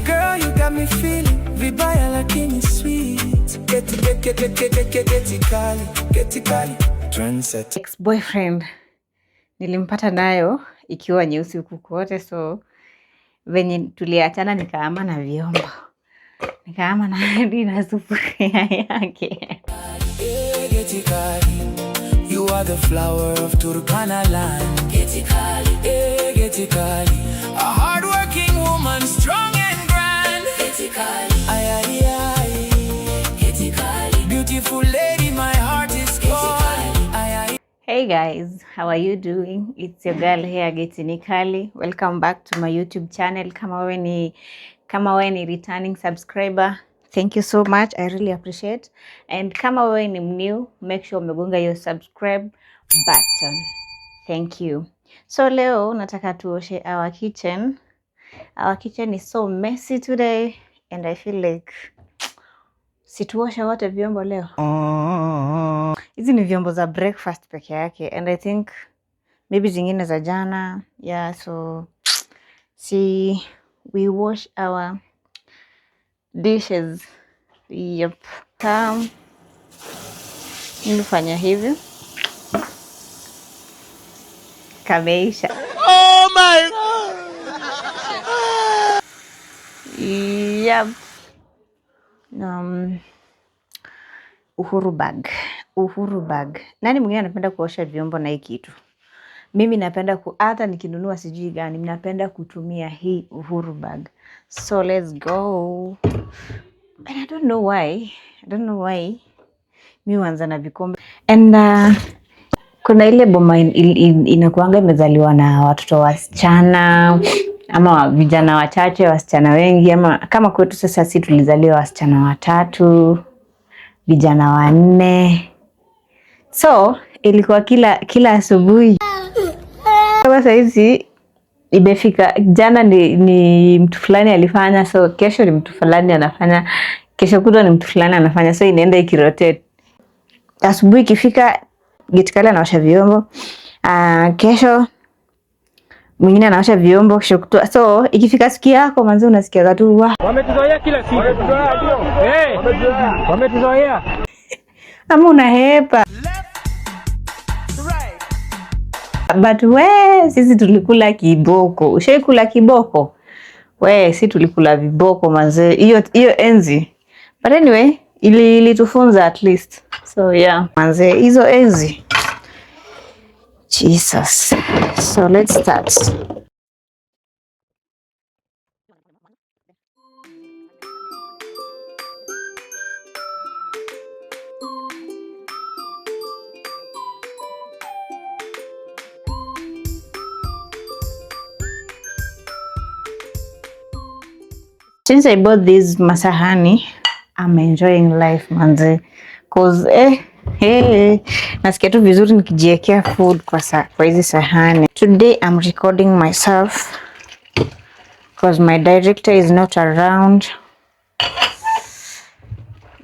Girl, you got me feeling vibaya lakini sweet. Geti kali. Trendset. Ex-boyfriend nilimpata nayo ikiwa nyeusi huku kote, so venye tuliachana nikaama na vyombo. Nikaama na hadi na sufuria yake. Geti kali. You are the flower of Turkana land. Geti kali. A hardworking woman, strong and grand. Geti kali. Geti kali. Beautiful lady, my heart is calling. Hey guys, how are you doing? It's your girl here, Geti Nikali. Welcome back to my YouTube channel. Kama wewe ni returning subscriber, thank you so much. I really appreciate. And kama wewe ni new, make sure umegonga your subscribe button. Thank you. So leo nataka tuoshe our kitchen. Our kitchen is so messy today and I feel like situoshe wote vyombo leo. Hizi ni vyombo za breakfast peke yake and I think maybe zingine za jana. Yeah, so see, we wash our dishes. Yep. Nilifanya hivi. Kameisha. Oh my God! Yep. Uhuru bag. Nani mwingine anapenda kuosha vyombo na hii kitu? Mimi napenda hata nikinunua sijui gani, napenda kutumia hii Uhuru bag. So let's go. And I don't know why. Mi huanza na vikombe. And kuna ile boma inakuanga imezaliwa na watoto wasichana ama vijana wachache, wasichana wengi, ama kama kwetu sasa sisi tulizaliwa wasichana 3, vijana 4. So ilikuwa kila asubuhi. Sasa hizi imefika, jana ni mtu fulani alifanya, so kesho ni mtu fulani anafanya, kesho kutwa ni mtu fulani anafanya, so inaenda ikirotate. Asubuhi ikifika Geti Kali anaosha vyombo, kesho mwingine anaosha vyombo, kesho kutwa. So ikifika siku yako manzi unasikia tu wametuzoea kila siku. Wametuzoea. Ama unahepa. But sisi tulikula kiboko. Ushaikula kiboko? Si tulikula viboko manze. Hiyo enzi. But anyway, ilitufunza at least. So yeah, manze hizo enzi. Jesus. So let's start. Since I bought this masahani, I'm enjoying life manze. Cause nasikia tu vizuri nikijiekea food kwa hizi sahani. Today I'm recording myself because my director is not around.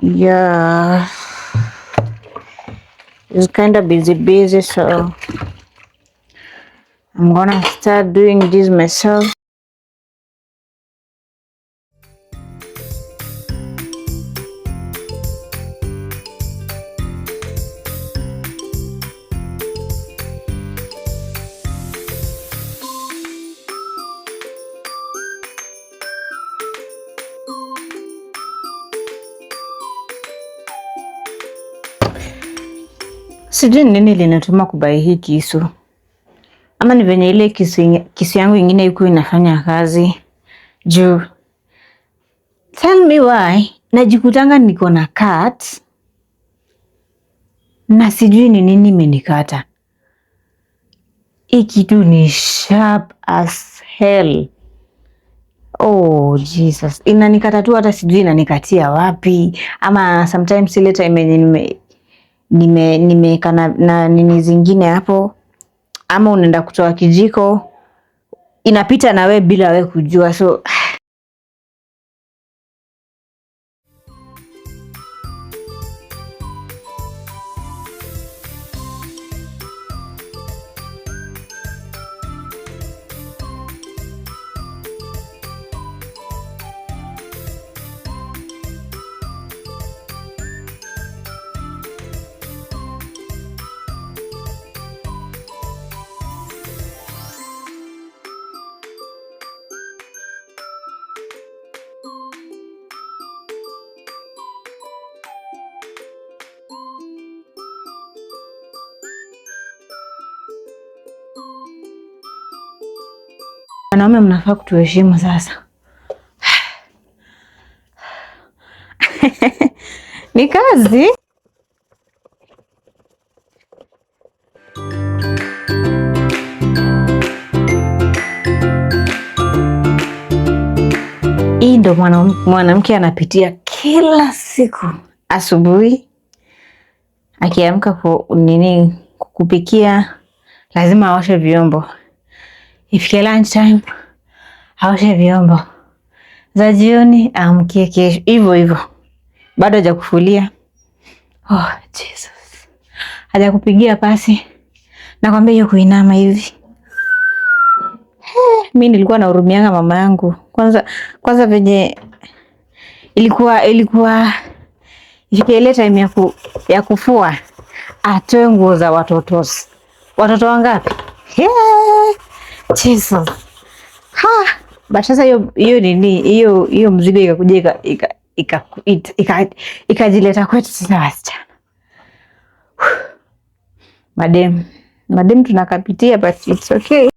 Yeah, he's kind of busy, so I'm gonna start doing this myself. Sijui nini linatuma kubai hii kisu. Ama ni venye ile kisu yangu ingine iko inafanya kazi. Juu. Tell me why. Najikutanga niko na cut. Na sijui ni nini imenikata. Hii kitu ni sharp as hell. Oh Jesus. Inanikata tu hata sijui inanikatia wapi. Ama sometimes ile time nimeka na nini zingine hapo, ama unaenda kutoa kijiko inapita na we bila we kujua. So Wanaume mnafaa kutuheshimu sasa. Ni kazi. Hii ndo mwanamke anapitia kila siku. Asubuhi akiamka kupikia, lazima aoshe vyombo. Ifike lunch time aoshe vyombo. Za jioni amkie kesho. Hivyo hivyo. Bado hajakufulia. Oh Jesus. Hajakupigia pasi. Nakwambia hiyo kuinama hivi. Mimi nilikuwa nahurumianga mama yangu. Kwanza venye ilikuwa ifike ile time ya kufua, atoe nguo za watoto. Watoto wangapi? Jesus. But sasa hiyo nini? Hiyo mzigo ikakuja ikajileta kwetu sasa wasichana. Madem tunakapitia, but it's okay.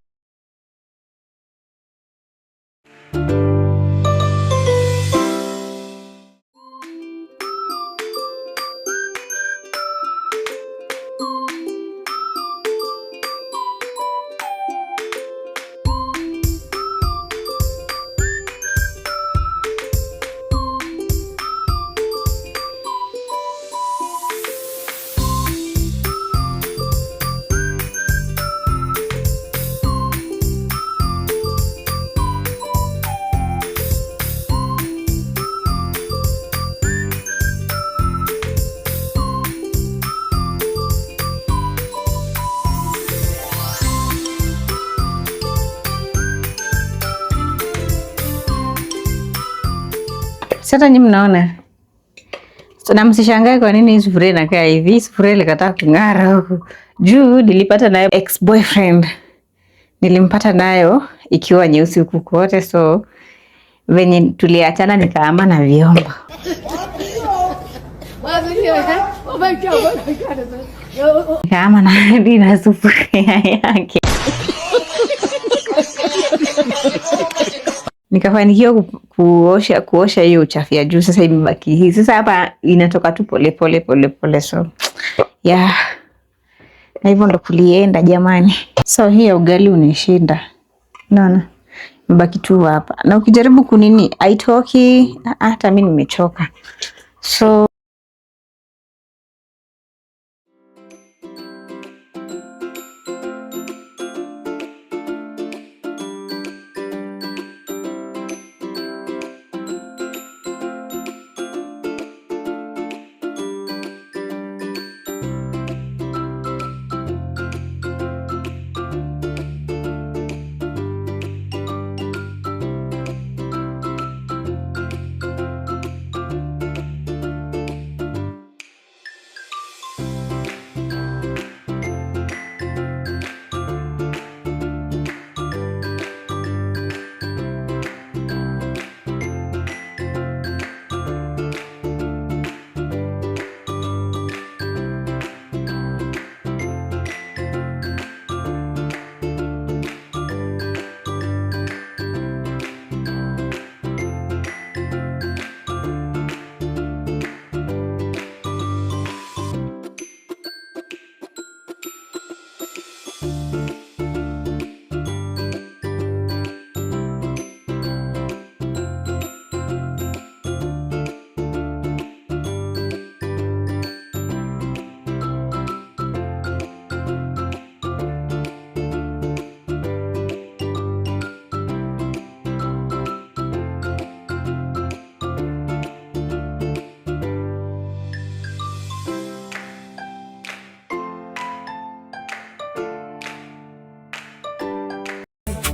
Sasa nyinyi mnaona. Na msishangae kwa nini sufuria inakaa hivi. Sufuria ilikataa kung'ara huku. Juu nilipata nayo ex-boyfriend. Nilimpata nayo ikiwa nyeusi huku kote, so venye tuliachana nikaama na vyombo. Nikaama na sufuria yake. Nikafanikiwa kuosha hiyo uchafu ya juu. Sasa imebaki hii. Sasa hapa inatoka tu pole. So yeah. Na hivyo ndo kulienda jamani. So hii ugali unishinda. Naona imebaki tu hapa. Na ukijaribu kunini haitoki. Hata mimi nimechoka. So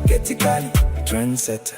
Get it, trendsetter.